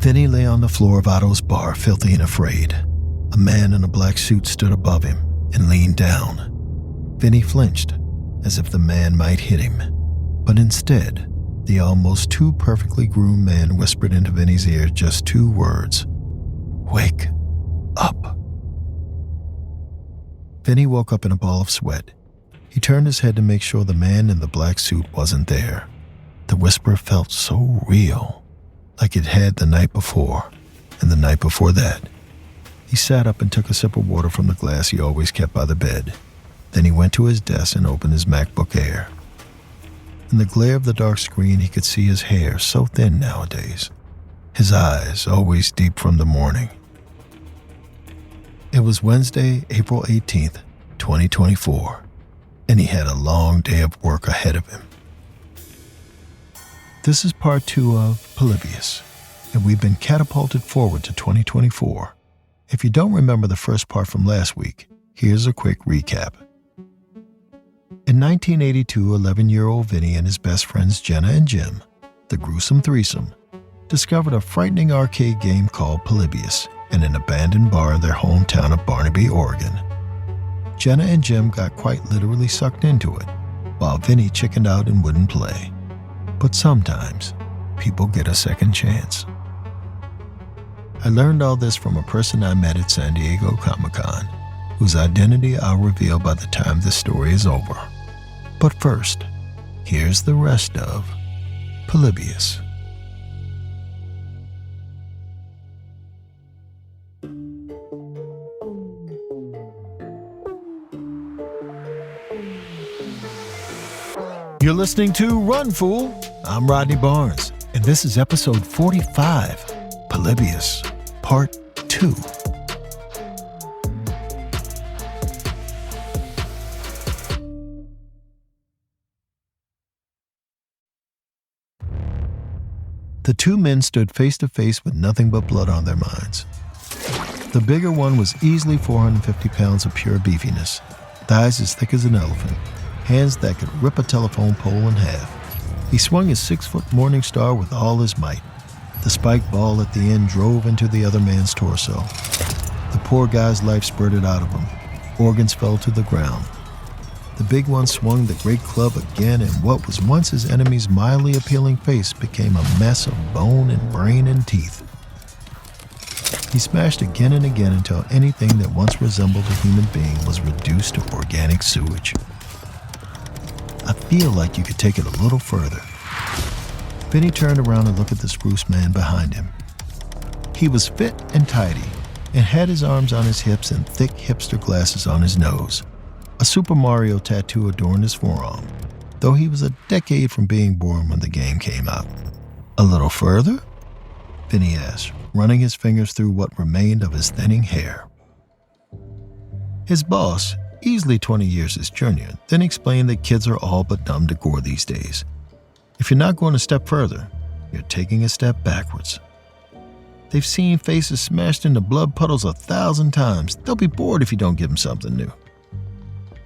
Vinny lay on the floor of Otto's bar, filthy and afraid. A man in a black suit stood above him and leaned down. Vinny flinched, as if the man might hit him. But instead, the almost too perfectly groomed man whispered into Vinny's ear just 2 words. "Wake up." Vinny woke up in a ball of sweat. He turned his head to make sure the man in the black suit wasn't there. The whisper felt so real, like it had the night before, and the night before that. He sat up and took a sip of water from the glass he always kept by the bed. Then he went to his desk and opened his MacBook Air. In the glare of the dark screen, he could see his hair, so thin nowadays. His eyes, always deep from the morning. It was Wednesday, April 18th, 2024, and he had a long day of work ahead of him. This is part 2 of Polybius, and we've been catapulted forward to 2024. If you don't remember the first part from last week, here's a quick recap. In 1982, 11-year-old Vinny and his best friends Jenna and Jim, the gruesome threesome, discovered a frightening arcade game called Polybius in an abandoned bar in their hometown of Barnaby, Oregon. Jenna and Jim got quite literally sucked into it, while Vinny chickened out and wouldn't play. But sometimes, people get a second chance. I learned all this from a person I met at San Diego Comic-Con, whose identity I'll reveal by the time this story is over. But first, here's the rest of Polybius. You're listening to Run, Fool! I'm Rodney Barnes, and this is episode 45, Polybius, part 2. The 2 men stood face to face with nothing but blood on their minds. The bigger one was easily 450 pounds of pure beefiness, thighs as thick as an elephant, hands that could rip a telephone pole in half. He swung his 6-foot Morning Star with all his might. The spiked ball at the end drove into the other man's torso. The poor guy's life spurted out of him. Organs fell to the ground. The big one swung the great club again, and what was once his enemy's mildly appealing face became a mess of bone and brain and teeth. He smashed again and again until anything that once resembled a human being was reduced to organic sewage. I feel like you could take it a little further. Vinny turned around and looked at the spruce man behind him. He was fit and tidy, and had his arms on his hips and thick hipster glasses on his nose. A Super Mario tattoo adorned his forearm, though he was a decade from being born when the game came out. "A little further?" Vinny asked, running his fingers through what remained of his thinning hair. His boss, easily 20 years his junior, then explained that kids are all but dumb to gore these days. If you're not going a step further, you're taking a step backwards. They've seen faces smashed into blood puddles 1,000 times. They'll be bored if you don't give them something new.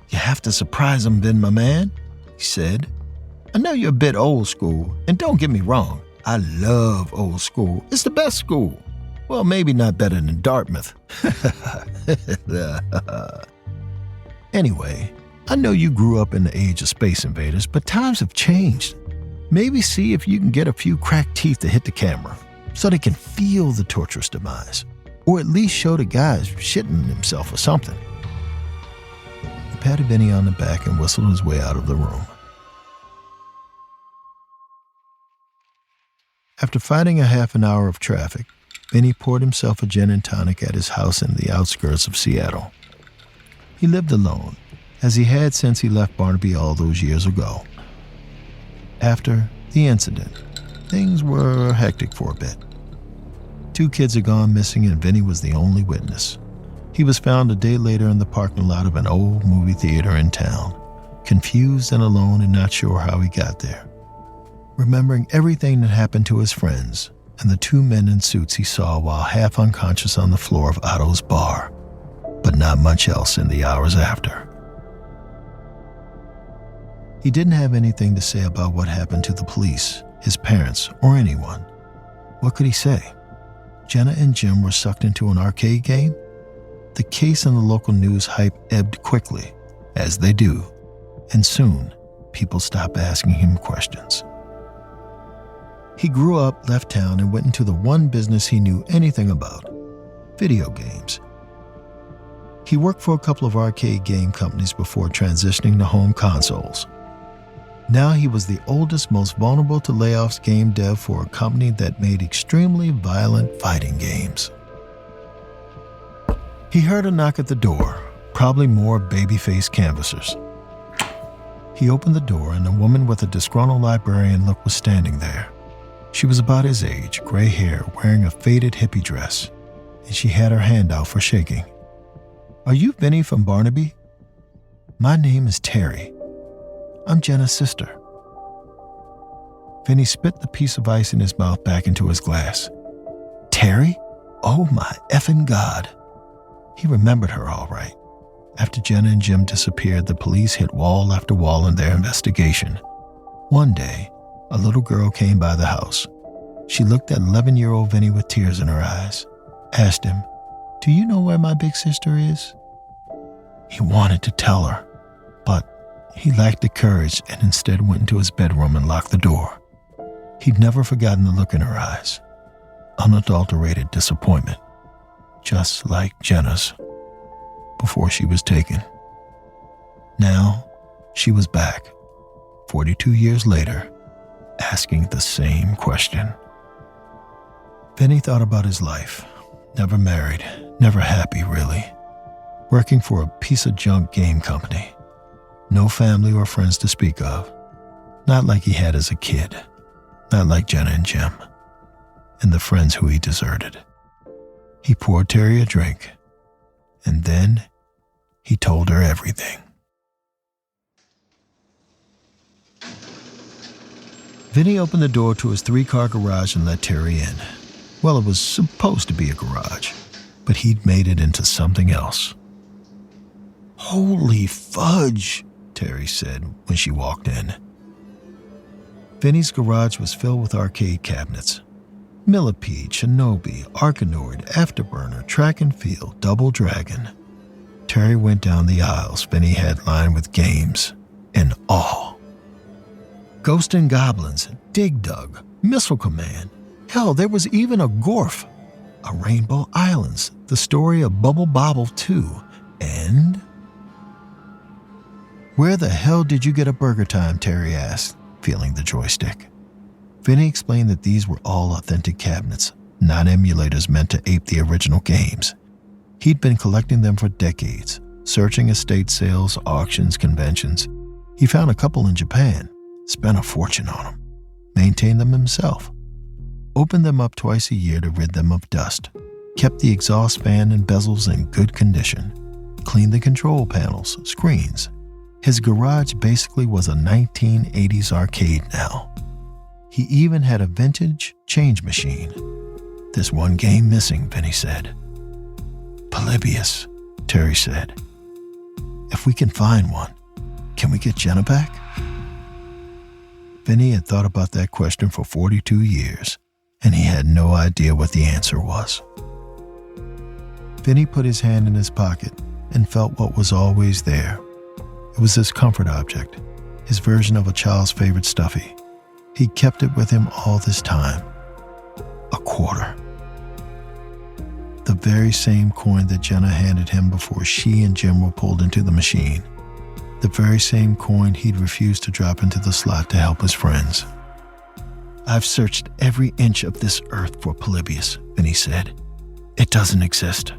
"You have to surprise them, Vin, my man," he said. "I know you're a bit old school, and don't get me wrong, I love old school. It's the best school. Well, maybe not better than Dartmouth." "Anyway, I know you grew up in the age of Space Invaders, but times have changed. Maybe see if you can get a few cracked teeth to hit the camera, so they can feel the torturous demise, or at least show the guys shitting himself or something." He patted Vinny on the back and whistled his way out of the room. After fighting a half an hour of traffic, Vinny poured himself a gin and tonic at his house in the outskirts of Seattle. He lived alone, as he had since he left Barnaby all those years ago. After the incident, things were hectic for a bit. 2 kids had gone missing, and Vinny was the only witness. He was found a day later in the parking lot of an old movie theater in town, confused and alone and not sure how he got there. Remembering everything that happened to his friends and the 2 men in suits he saw while half unconscious on the floor of Otto's bar, but not much else in the hours after. He didn't have anything to say about what happened to the police, his parents, or anyone. What could he say? Jenna and Jim were sucked into an arcade game, the case in the local news hype ebbed quickly, as they do, and soon people stopped asking him questions. He grew up, left town, and went into the one business he knew anything about: video games. He worked for a couple of arcade game companies before transitioning to home consoles. Now he was the oldest, most vulnerable to layoffs game dev for a company that made extremely violent fighting games. He heard a knock at the door, probably more baby-faced canvassers. He opened the door and a woman with a disgruntled librarian look was standing there. She was about his age, gray hair, wearing a faded hippie dress, and she had her hand out for shaking. "Are you Vinny from Barnaby?" "My name is Terry. I'm Jenna's sister." Vinny spit the piece of ice in his mouth back into his glass. "Terry? Oh my effing God." He remembered her all right. After Jenna and Jim disappeared, the police hit wall after wall in their investigation. One day, a little girl came by the house. She looked at 11-year-old Vinny with tears in her eyes, asked him, "Do you know where my big sister is?" He wanted to tell her, but he lacked the courage and instead went into his bedroom and locked the door. He'd never forgotten the look in her eyes. Unadulterated disappointment, just like Jenna's before she was taken. Now, she was back, 42 years later, asking the same question. Vinny thought about his life. Never married, never happy really. Working for a piece of junk game company. No family or friends to speak of. Not like he had as a kid. Not like Jenna and Jim. And the friends who he deserted. He poured Terry a drink. And then he told her everything. Vinny opened the door to his 3-car garage and let Terry in. Well, it was supposed to be a garage, but he'd made it into something else. "Holy fudge," Terry said when she walked in. Vinny's garage was filled with arcade cabinets. Millipede, Shinobi, Arkanoid, Afterburner, Track and Field, Double Dragon. Terry went down the aisles Vinny had lined with games in awe. Ghost and Goblins, Dig Dug, Missile Command. Hell, there was even a Gorf, a Rainbow Islands, the story of Bubble Bobble 2, and... "Where the hell did you get a Burger Time?" Terry asked, feeling the joystick. Vinny explained that these were all authentic cabinets, not emulators meant to ape the original games. He'd been collecting them for decades, searching estate sales, auctions, conventions. He found a couple in Japan, spent a fortune on them, maintained them himself, opened them up twice a year to rid them of dust, kept the exhaust fan and bezels in good condition, cleaned the control panels, screens. His garage basically was a 1980s arcade now. He even had a vintage change machine. "There's one game missing," Vinny said. "Polybius," Terry said. "If we can find one, can we get Jenna back?" Vinny had thought about that question for 42 years, and he had no idea what the answer was. Vinny put his hand in his pocket and felt what was always there. It was his comfort object, his version of a child's favorite stuffy. He kept it with him all this time. A quarter. The very same coin that Jenna handed him before she and Jim were pulled into the machine. The very same coin he'd refused to drop into the slot to help his friends. "I've searched every inch of this earth for Polybius," Vinny said. "It doesn't exist.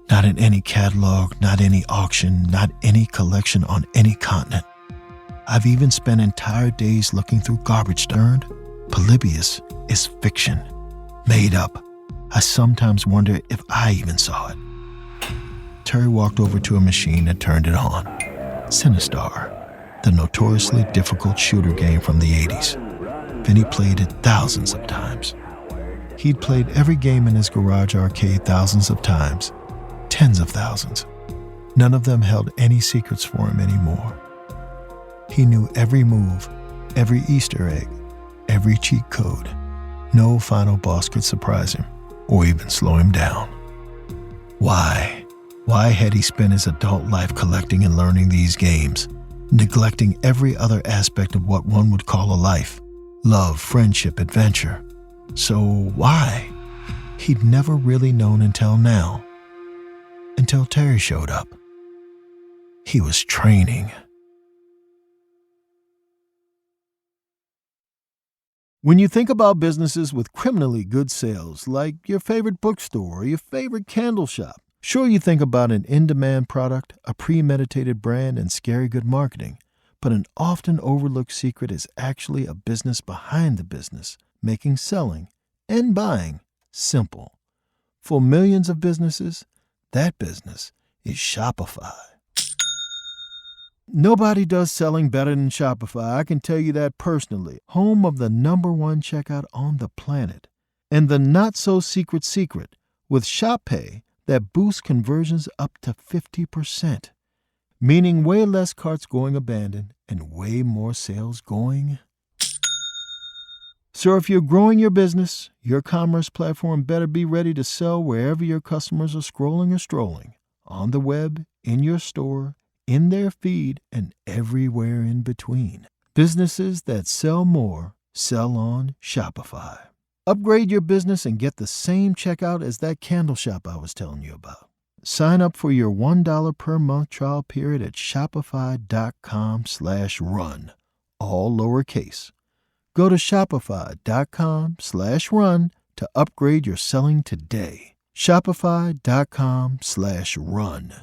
Not in any catalog, not any auction, not any collection on any continent. I've even spent entire days looking through garbage turned. Polybius is fiction. Made up. I sometimes wonder if I even saw it." Terry walked over to a machine and turned it on. Sinistar, the notoriously difficult shooter game from the 80s. Vinny played it thousands of times. He'd played every game in his garage arcade thousands of times. Tens of thousands. None of them held any secrets for him anymore. He knew every move, every Easter egg, every cheat code. No final boss could surprise him. or even slow him down. Why? Why had he spent his adult life collecting and learning these games, neglecting every other aspect of what one would call a life? Love, friendship, adventure. So why? He'd never really known until now. Until Terry showed up. He was training. When you think about businesses with criminally good sales, like your favorite bookstore or your favorite candle shop, sure, you think about an in-demand product, a premeditated brand, and scary good marketing. But an often overlooked secret is actually a business behind the business, making selling and buying simple. For millions of businesses, that business is Shopify. Nobody does selling better than Shopify. I can tell you that personally. Home of the #1 checkout on the planet. And the not-so-secret secret, with Shop Pay that boosts conversions up to 50%. Meaning way less carts going abandoned and way more sales going. So if you're growing your business, your commerce platform better be ready to sell wherever your customers are scrolling or strolling. On the web, in your store, in their feed, and everywhere in between. Businesses that sell more sell on Shopify. Upgrade your business and get the same checkout as that candle shop I was telling you about. Sign up for your $1 per month trial period at shopify.com/run, all lowercase. Go to shopify.com/run to upgrade your selling today. Shopify.com/run.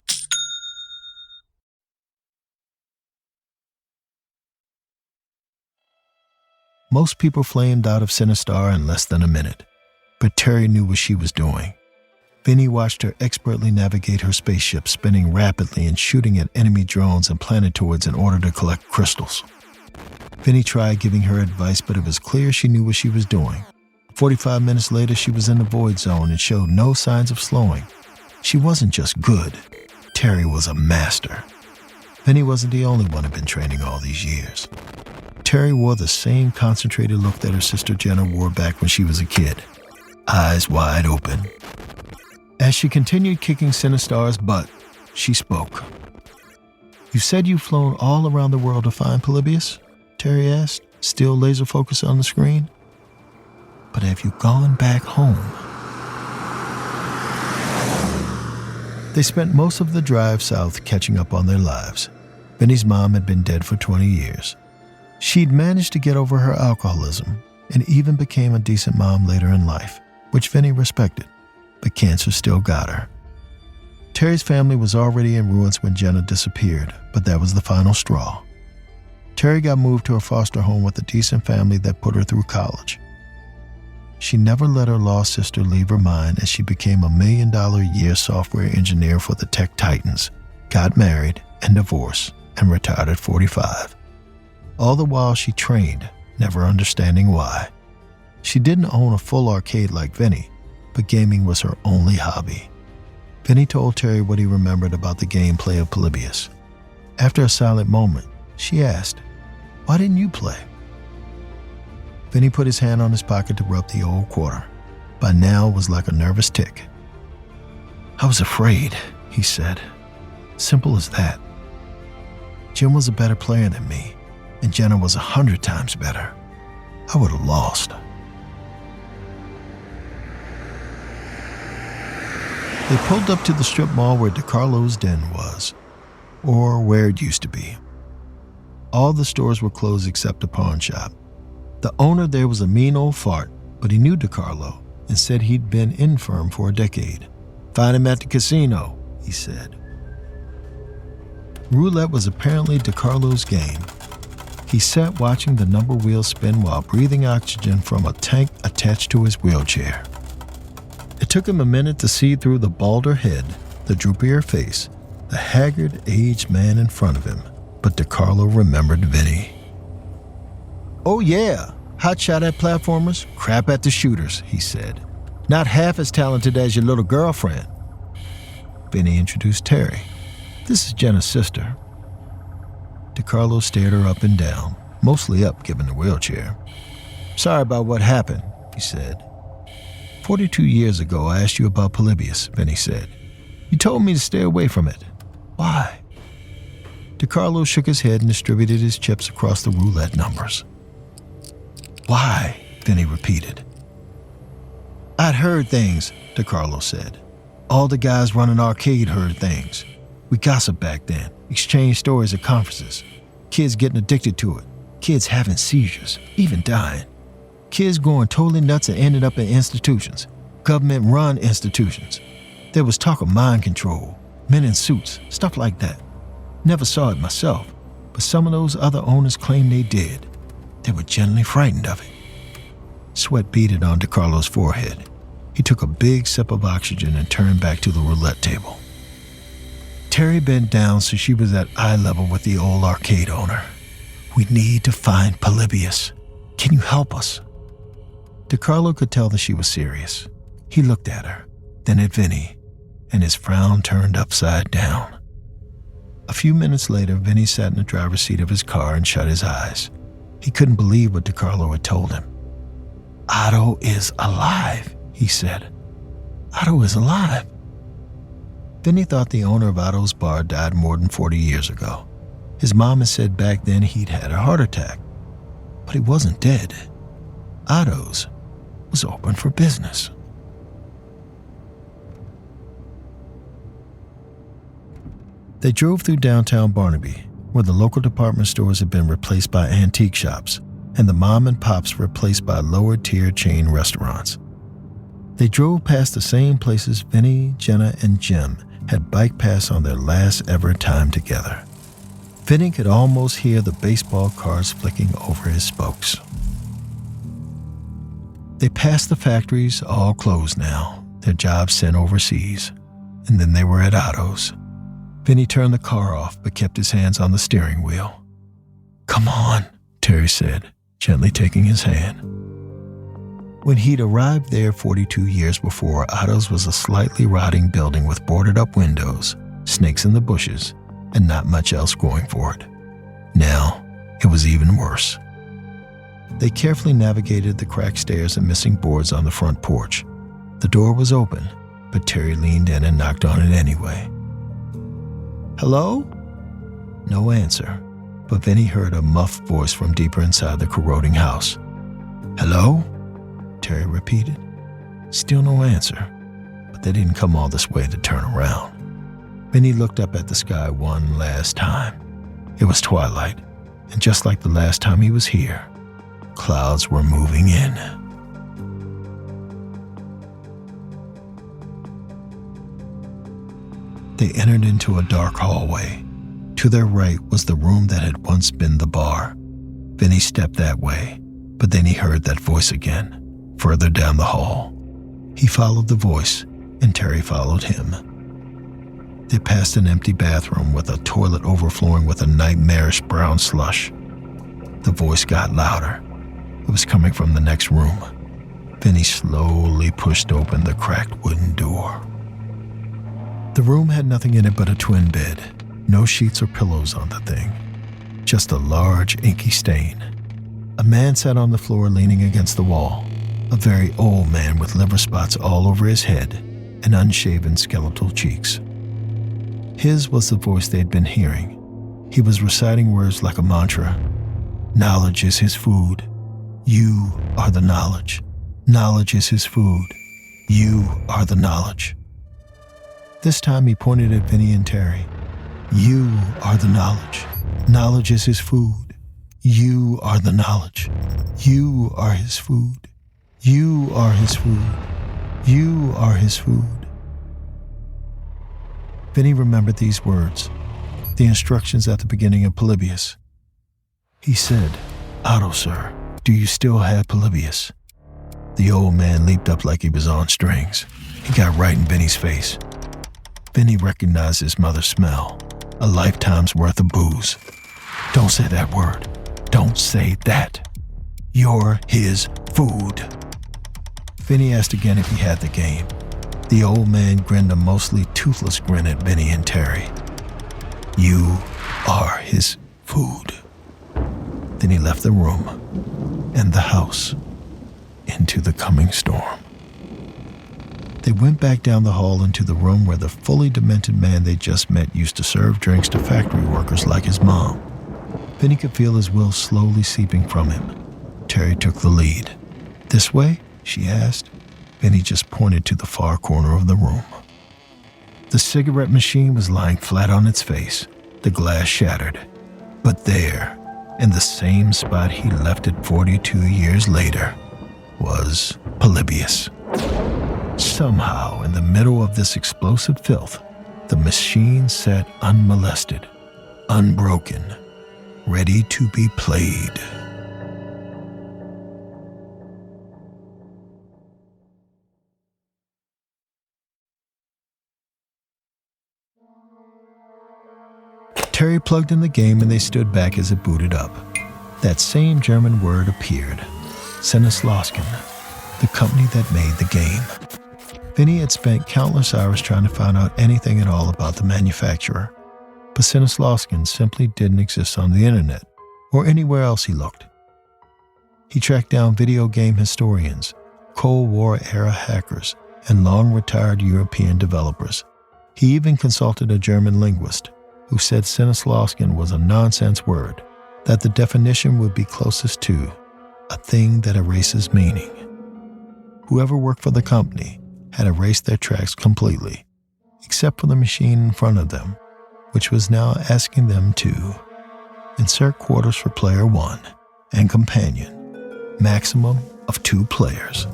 Most people flamed out of Sinistar in less than a minute, but Terry knew what she was doing. Vinny watched her expertly navigate her spaceship, spinning rapidly and shooting at enemy drones and planetoids in order to collect crystals. Vinny tried giving her advice, but it was clear she knew what she was doing. 45 minutes later, she was in the void zone and showed no signs of slowing. She wasn't just good. Terry was a master. Vinny wasn't the only one who'd been training all these years. Terry wore the same concentrated look that her sister Jenna wore back when she was a kid, eyes wide open. As she continued kicking Sinistar's butt, she spoke. "You said you've flown all around the world to find Polybius?" Terry asked, still laser focused on the screen. "But have you gone back home?" They spent most of the drive south catching up on their lives. Vinny's mom had been dead for 20 years. She'd managed to get over her alcoholism and even became a decent mom later in life, which Vinny respected, but cancer still got her. Terry's family was already in ruins when Jenna disappeared, but that was the final straw. Terry got moved to a foster home with a decent family that put her through college. She never let her lost sister leave her mind as she became a $1 million a year software engineer for the tech titans, got married and divorced, and retired at 45. All the while she trained, never understanding why. She didn't own a full arcade like Vinny, but gaming was her only hobby. Vinny told Terry what he remembered about the gameplay of Polybius. After a silent moment, she asked, "Why didn't you play?" Vinny put his hand on his pocket to rub the old quarter. By now it was like a nervous tick. "I was afraid," he said. Simple as that. Jim was a better player than me, and Jenna was 100 times better. I would have lost. They pulled up to the strip mall where DeCarlo's den was, or where it used to be. All the stores were closed except the pawn shop. The owner there was a mean old fart, but he knew DeCarlo and said he'd been infirm for a decade. "Find him at the casino," he said. Roulette was apparently DeCarlo's game. He sat watching the number wheel spin while breathing oxygen from a tank attached to his wheelchair. It took him a minute to see through the balder head, the droopier face, the haggard, aged man in front of him, but DeCarlo remembered Vinny. "Oh yeah, hot shot at platformers, crap at the shooters," he said. "Not half as talented as your little girlfriend." Vinny introduced Terry. "This is Jenna's sister." DeCarlo stared her up and down, mostly up given the wheelchair. "Sorry about what happened," he said. "42 years ago, I asked you about Polybius," Vinny said. "You told me to stay away from it. Why?" DiCarlo shook his head and distributed his chips across the roulette numbers. "Why?" Vinny repeated. "I'd heard things," DiCarlo said. "All the guys running arcade heard things. We gossiped back then, exchanged stories at conferences. Kids getting addicted to it, kids having seizures, even dying. Kids going totally nuts and ended up in institutions, government-run institutions. There was talk of mind control, men in suits, stuff like that. Never saw it myself, but some of those other owners claimed they did. They were genuinely frightened of it." Sweat beaded on DiCarlo's forehead. He took a big sip of oxygen and turned back to the roulette table. Terry bent down so she was at eye level with the old arcade owner. "We need to find Polybius. Can you help us?" DiCarlo could tell that she was serious. He looked at her, then at Vinny, and his frown turned upside down. A few minutes later, Vinny sat in the driver's seat of his car and shut his eyes. He couldn't believe what DiCarlo had told him. "Otto is alive," he said. "Otto is alive." Vinny thought the owner of Otto's bar died more than 40 years ago. His mom had said back then he'd had a heart attack. But he wasn't dead. Otto's was open for business. They drove through downtown Barnaby, where the local department stores had been replaced by antique shops, and the mom and pops replaced by lower-tier chain restaurants. They drove past the same places Vinny, Jenna, and Jim had bike passed on their last ever time together. Vinny could almost hear the baseball cards flicking over his spokes. They passed the factories, all closed now, their jobs sent overseas, and then they were at Otto's. Vinny turned the car off but kept his hands on the steering wheel. "Come on," Terry said, gently taking his hand. When he'd arrived there 42 years before, Otto's was a slightly rotting building with boarded-up windows, snakes in the bushes, and not much else going for it. Now, it was even worse. They carefully navigated the cracked stairs and missing boards on the front porch. The door was open, but Terry leaned in and knocked on it anyway. "Hello?" No answer, but Vinny heard a muffled voice from deeper inside the corroding house. "Hello?" Terry repeated. Still no answer, but they didn't come all this way to turn around. Vinny looked up at the sky one last time. It was twilight, and just like the last time he was here, clouds were moving in. They entered into a dark hallway. To their right was the room that had once been the bar. Vinny stepped that way, but then he heard that voice again, further down the hall. He followed the voice, and Terry followed him. They passed an empty bathroom with a toilet overflowing with a nightmarish brown slush. The voice got louder. It was coming from the next room. Vinny slowly pushed open the cracked wooden door. The room had nothing in it but a twin bed. No sheets or pillows on the thing. Just a large, inky stain. A man sat on the floor leaning against the wall. A very old man with liver spots all over his head and unshaven skeletal cheeks. His was the voice they'd been hearing. He was reciting words like a mantra. "Knowledge is his food. You are the knowledge. Knowledge is his food. You are the knowledge." This time he pointed at Vinny and Terry. "You are the knowledge. Knowledge is his food. You are the knowledge. You are his food. You are his food. You are his food." Vinny remembered these words, the instructions at the beginning of Polybius. He said, "Otto, sir, do you still have Polybius?" The old man leaped up like he was on strings. He got right in Vinny's face. Vinny recognized his mother's smell, a lifetime's worth of booze. "Don't say that word. Don't say that. You're his food." Vinny asked again if he had the game. The old man grinned a mostly toothless grin at Vinny and Terry. "You are his food." Then he left the room and the house into the coming storm. They went back down the hall into the room where the fully demented man they just met used to serve drinks to factory workers like his mom. Vinny could feel his will slowly seeping from him. Terry took the lead. "This way?" she asked. Vinny just pointed to the far corner of the room. The cigarette machine was lying flat on its face, the glass shattered. But there, in the same spot he left it 42 years later, was Polybius. Somehow, in the middle of this explosive filth, the machine sat unmolested, unbroken, ready to be played. Terry plugged in the game and they stood back as it booted up. That same German word appeared, Sinneslosken, the company that made the game. Vinny had spent countless hours trying to find out anything at all about the manufacturer, but Sinneslosken simply didn't exist on the internet or anywhere else he looked. He tracked down video game historians, Cold War-era hackers, and long-retired European developers. He even consulted a German linguist who said Sinneslosken was a nonsense word, that the definition would be closest to a thing that erases meaning. Whoever worked for the company had erased their tracks completely, except for the machine in front of them, which was now asking them to insert quarters for player 1 and companion, maximum of 2 players.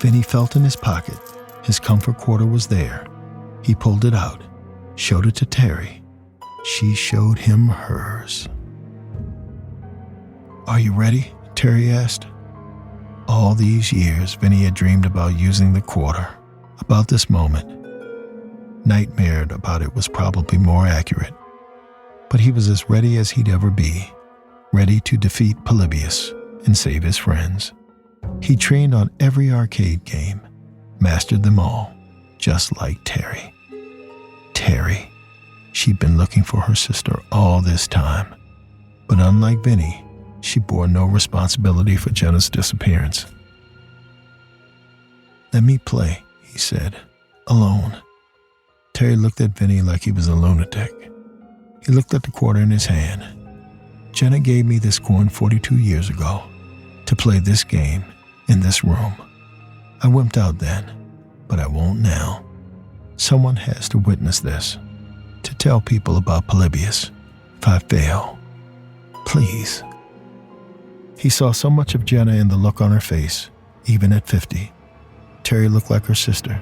Vinny felt in his pocket. His comfort quarter was there. He pulled it out, showed it to Terry. She showed him hers. "Are you ready?" Terry asked. All these years, Vinny had dreamed about using the quarter, about this moment. Nightmared about it was probably more accurate. But he was as ready as he'd ever be, ready to defeat Polybius and save his friends. He trained on every arcade game, mastered them all, just like Terry. Terry. She'd been looking for her sister all this time. But unlike Vinny, she bore no responsibility for Jenna's disappearance. "Let me play," he said, "alone." Terry looked at Vinny like he was a lunatic. He looked at the quarter in his hand. "Jenna gave me this coin 42 years ago to play this game in this room. I wimped out then, but I won't now. Someone has to witness this, to tell people about Polybius. If I fail, please." He saw so much of Jenna in the look on her face, even at 50. Terry looked like her sister,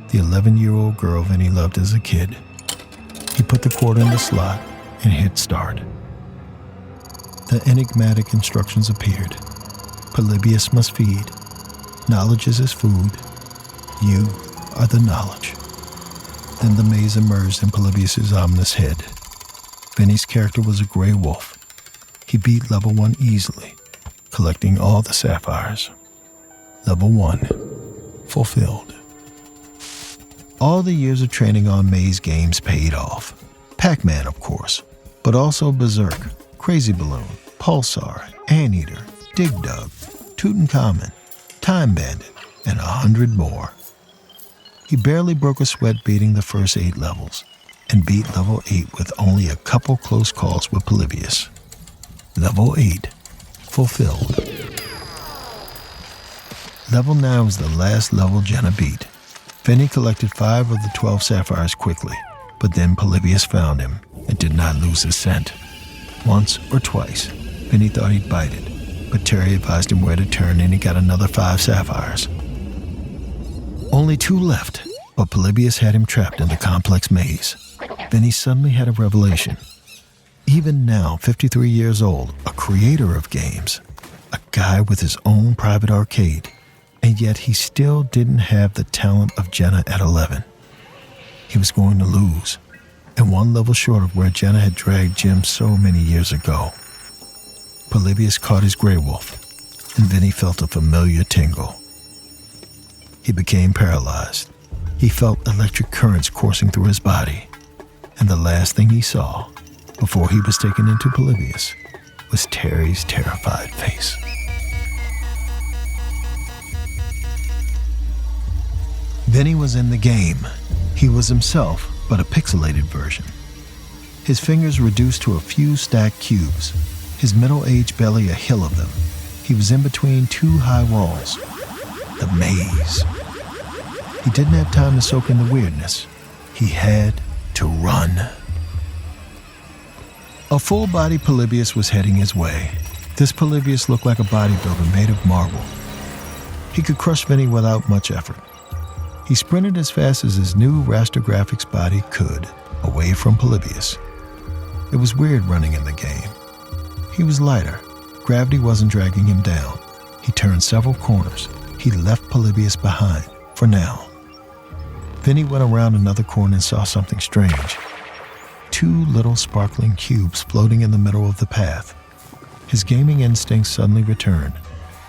the 11-year-old girl Vinny loved as a kid. He put the quarter in the slot and hit start. The enigmatic instructions appeared. Polybius must feed. Knowledge is his food. You are the knowledge. Then the maze emerged in Polybius' ominous head. Vinny's character was a gray wolf. He beat level 1 easily, collecting all the sapphires. Level 1, fulfilled. All the years of training on maze games paid off. Pac-Man, of course, but also Berserk, Crazy Balloon, Pulsar, Anteater, Dig Dug, Tutankhamun, Time Bandit, and 100 more. He barely broke a sweat beating the first 8 levels, and beat level 8 with only a couple close calls with Polybius. Level 8, fulfilled. Level 9 was the last level Jenna beat. Vinny collected 5 of the 12 sapphires quickly, but then Polybius found him and did not lose his scent. Once or twice, Vinny thought he'd bite it, but Terry advised him where to turn and he got another 5 sapphires. Only 2 left, but Polybius had him trapped in the complex maze. Vinny suddenly had a revelation. Even now, 53 years old, a creator of games, a guy with his own private arcade, and yet he still didn't have the talent of Jenna at 11. He was going to lose, and 1 level short of where Jenna had dragged Jim so many years ago. Polybius caught his gray wolf, and Vinny felt a familiar tingle. He became paralyzed. He felt electric currents coursing through his body, and the last thing he saw, before he was taken into Polybius, was Terry's terrified face. Vinny was in the game. He was himself, but a pixelated version. His fingers reduced to a few stacked cubes, his middle-aged belly a hill of them. He was in between two high walls. The maze. He didn't have time to soak in the weirdness. He had to run. A full-body Polybius was heading his way. This Polybius looked like a bodybuilder made of marble. He could crush Vinny without much effort. He sprinted as fast as his new raster graphics body could, away from Polybius. It was weird running in the game. He was lighter. Gravity wasn't dragging him down. He turned several corners. He left Polybius behind, for now. Vinny went around another corner and saw something strange. Two little sparkling cubes floating in the middle of the path. His gaming instincts suddenly returned.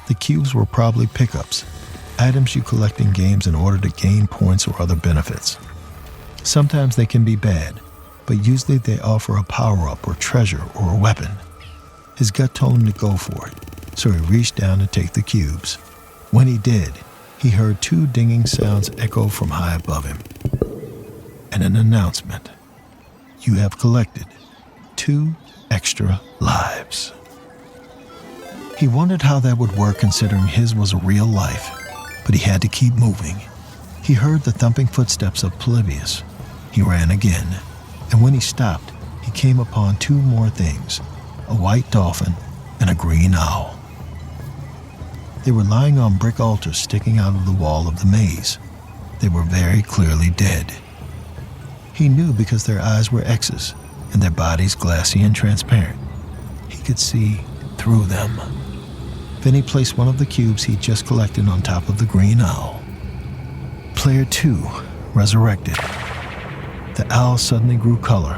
The cubes were probably pickups, items you collect in games in order to gain points or other benefits. Sometimes they can be bad, but usually they offer a power-up or treasure or a weapon. His gut told him to go for it, so he reached down to take the cubes. When he did, he heard two dinging sounds echo from high above him. And an announcement. You have collected 2 extra lives. He wondered how that would work considering his was a real life, but he had to keep moving. He heard the thumping footsteps of Polybius. He ran again, and when he stopped, he came upon 2 more things, a white dolphin and a green owl. They were lying on brick altars sticking out of the wall of the maze. They were very clearly dead. He knew because their eyes were X's and their bodies glassy and transparent. He could see through them. Vinny placed one of the cubes he'd just collected on top of the green owl. Player 2 resurrected. The owl suddenly grew color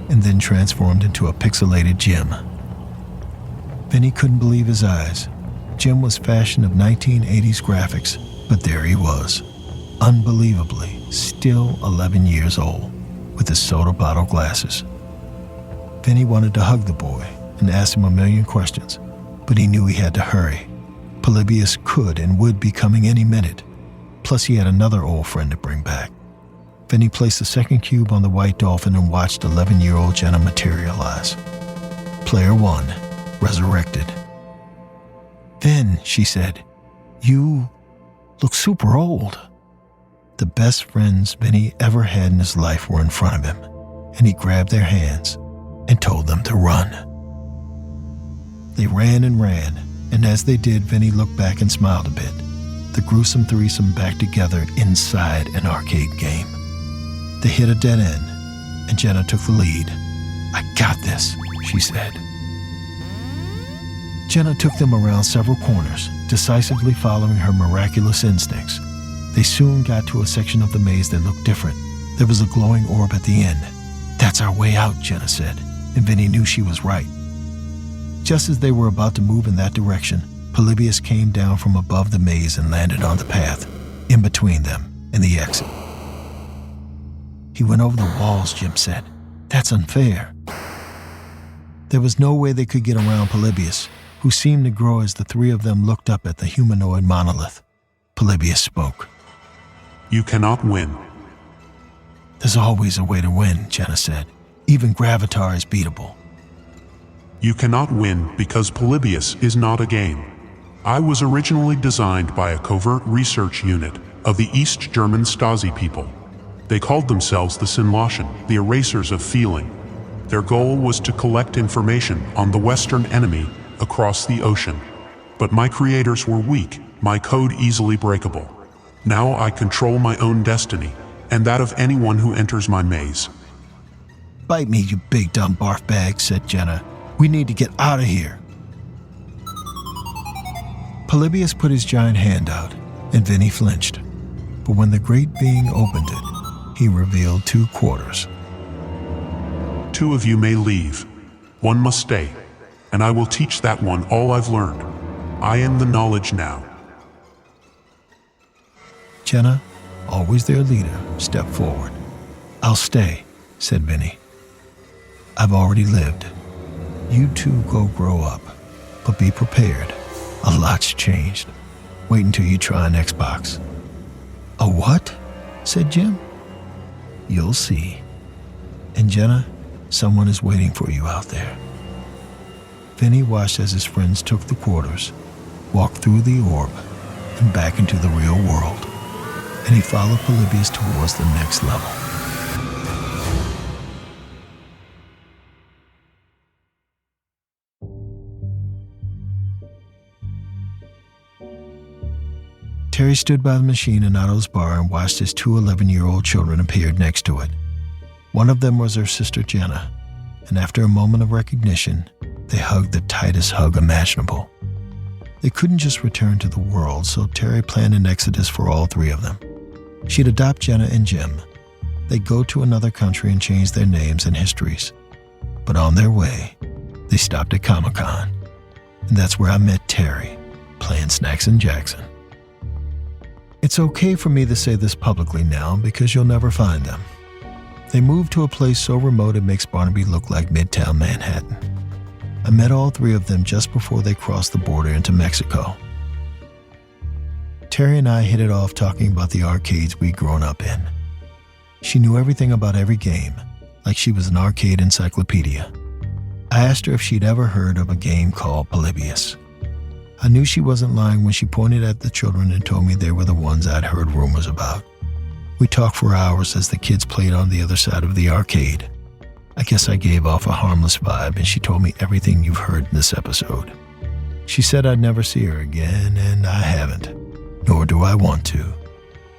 and then transformed into a pixelated Jim. Vinny couldn't believe his eyes. Jim was fashioned of 1980s graphics, but there he was, unbelievably still 11 years old, with his soda bottle glasses. Vinny wanted to hug the boy and ask him a million questions, but he knew he had to hurry. Polybius could and would be coming any minute. Plus he had another old friend to bring back. Vinny placed the second cube on the white dolphin and watched 11-year-old Jenna materialize. Player 1 resurrected. "Vin," she said, "you look super old." The best friends Vinny ever had in his life were in front of him, and he grabbed their hands and told them to run. They ran, and as they did, Vinny looked back and smiled a bit. The gruesome threesome back together inside an arcade game. They hit a dead end, and Jenna took the lead. "I got this," she said. Jenna took them around several corners, decisively following her miraculous instincts. They soon got to a section of the maze that looked different. There was a glowing orb at the end. "That's our way out," Jenna said, and Vinny knew she was right. Just as they were about to move in that direction, Polybius came down from above the maze and landed on the path, in between them and the exit. "He went over the walls," Jim said. "That's unfair." There was no way they could get around Polybius, who seemed to grow as the 3 of them looked up at the humanoid monolith. Polybius spoke. "You cannot win." "There's always a way to win," Jenna said. "Even Gravatar is beatable." You cannot win because Polybius is not a game. I was originally designed by a covert research unit of the East German Stasi people. They called themselves the Sinloschen, the erasers of feeling. Their goal was to collect information on the Western enemy across the ocean. But my creators were weak, my code easily breakable. Now I control my own destiny, and that of anyone who enters my maze. "Bite me, you big dumb barf bag," said Jenna. "We need to get out of here." Polybius put his giant hand out, and Vinny flinched. But when the great being opened it, he revealed 2 quarters. 2 of you may leave. 1 must stay, and I will teach that one all I've learned. I am the knowledge now. Jenna, always their leader, stepped forward. "I'll stay," said Vinny. "I've already lived. You 2 go grow up, but be prepared. A lot's changed. Wait until you try an Xbox." "A what?" said Jim. "You'll see. And Jenna, someone is waiting for you out there." Vinny watched as his friends took the quarters, walked through the orb, and back into the real world, and he followed Polybius towards the next level. Terry stood by the machine in Otto's bar and watched his two 11-year-old children appear next to it. One of them was her sister Jenna, and after a moment of recognition, they hugged the tightest hug imaginable. They couldn't just return to the world, so Terry planned an exodus for all three of them. She'd adopt Jenna and Jim. They'd go to another country and change their names and histories. But on their way, they stopped at Comic-Con, and that's where I met Terry, playing Snacks and Jackson. It's okay for me to say this publicly now because you'll never find them. They moved to a place so remote it makes Barnaby look like Midtown Manhattan. I met all three of them just before they crossed the border into Mexico. Terry and I hit it off talking about the arcades we'd grown up in. She knew everything about every game, like she was an arcade encyclopedia. I asked her if she'd ever heard of a game called Polybius. I knew she wasn't lying when she pointed at the children and told me they were the ones I'd heard rumors about. We talked for hours as the kids played on the other side of the arcade. I guess I gave off a harmless vibe, and she told me everything you've heard in this episode. She said I'd never see her again, and I haven't, nor do I want to,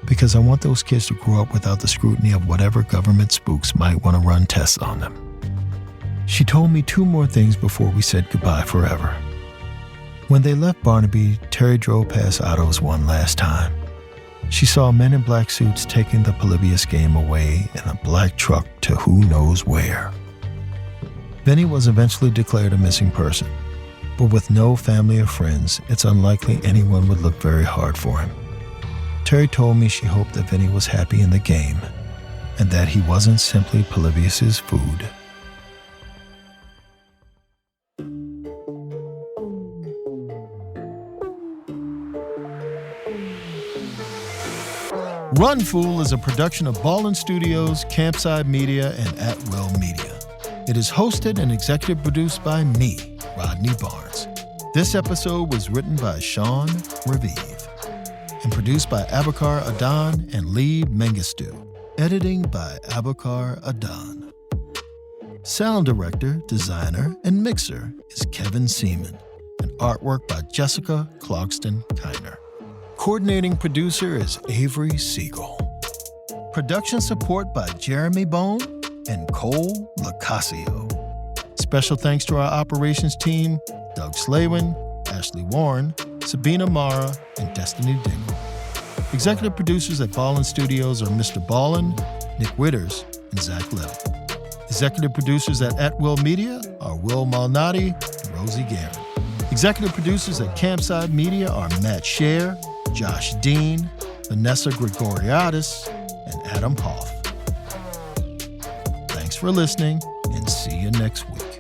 because I want those kids to grow up without the scrutiny of whatever government spooks might want to run tests on them. She told me two more things before we said goodbye forever. When they left Barnaby, Terry drove past Otto's one last time. She saw men in black suits taking the Polybius game away in a black truck to who knows where. Vinny was eventually declared a missing person, but with no family or friends, it's unlikely anyone would look very hard for him. Terry told me she hoped that Vinny was happy in the game, and that he wasn't simply Polybius's food. Run Fool is a production of Ballen Studios, Campside Media, and At Will Media. It is hosted and executive produced by me, Rodney Barnes. This episode was written by Sean Raviv and produced by Abakar Adan and Lee Mengistu. Editing by Abakar Adan. Sound director, designer, and mixer is Kevin Seaman, and artwork by Jessica Clogston-Kiner. Coordinating producer is Avery Siegel. Production support by Jeremy Bone and Cole Lacasio. Special thanks to our operations team, Doug Slaywin, Ashley Warren, Sabina Mara, and Destiny Dingle. Executive producers at Ballen Studios are MrBallen, Nick Witters, and Zach Levitt. Executive producers at Will Media are Will Malnati and Rosie Guerin. Executive producers at Campside Media are Matt Scher, Josh Dean, Vanessa Gregoriadis, and Adam Hoff. Thanks for listening, and see you next week.